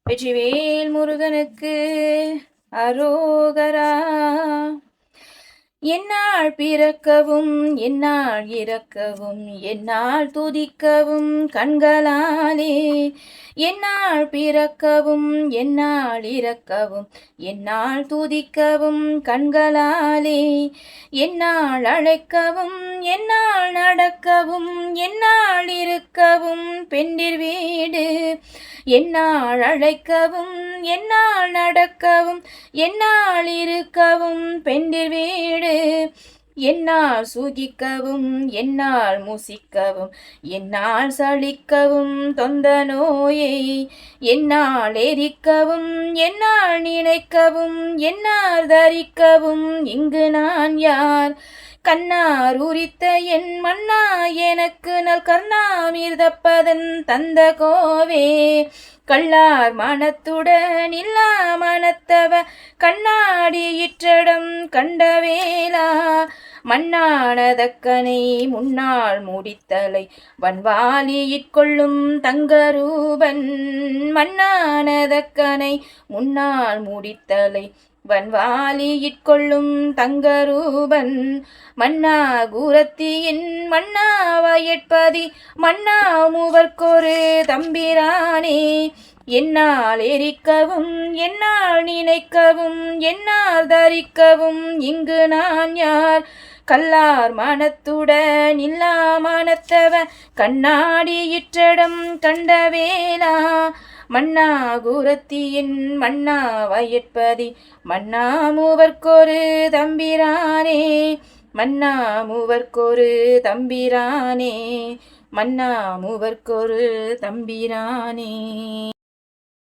வெற்றிவேல் முருகனுக்கு அரோகரா. என்னால் பிறக்கவும் என்னால் இறக்கவும் என்னால் துதிக்கவும் கண்களாலே, என்னால் பிறக்கவும் என்னால் இறக்கவும் என்னால் துதிக்கவும் கண்களாலே, என்னால் அழைக்கவும் என்னால் நடக்கவும் என்னால் இருக்கவும் பெண்டிர் வீடு, என்னால் அழைக்கவும் என்னால் நடக்கவும் என்னால் இருக்கவும் பெண்டிர் வீடு, என்னால் சுகிக்கவும் என்னால் முசிக்கவும் என்னால் சலிக்கவும் தொந்த நோயை, என்னால் எரிக்கவும் என்னால் நினைக்கவும் என்னால் தரிக்கவும் இங்கு நான் யார். கண்ணார் உரித்த என் மன்னா எனக்கு நல் கர்ணாமிர்தப்பதன் தந்த கோவே, கள்ளார் மனத்துடன் இல்லா மனத்தவ கண்ணாடி இற்றடம் கண்டவேலா, மண்ணானதக்கனை முன்னால் முடித்தலை வன்வாலி இட்கொள்ளும் தங்கரூபன், மண்ணானதக்கனை முன்னால் முடித்தலை வன்வாலி இட்கொள்ளும் தங்கரூபன், மன்னா கூரத்தியின் மன்னா வயற்பதி மன்னா மூவர்க்கொரு தம்பிரானே, என்னால் எரிக்கவும் என்னால் நினைக்கவும் என்னால் தரிக்கவும் இங்கு நான் யார். கல்லார் மனத்துடன் இல்லா மனத்தவ கண்ணாடி இற்றடம் கண்டவேலா, மன்னா கூரத்தியின் மன்னா வயற்பதி மன்னா மூவர்க்கொரு தம்பிரானே, மன்னா மூவர்க்கொரு தம்பிரானே, மன்னா மூவர்க்கொரு தம்பிரானே.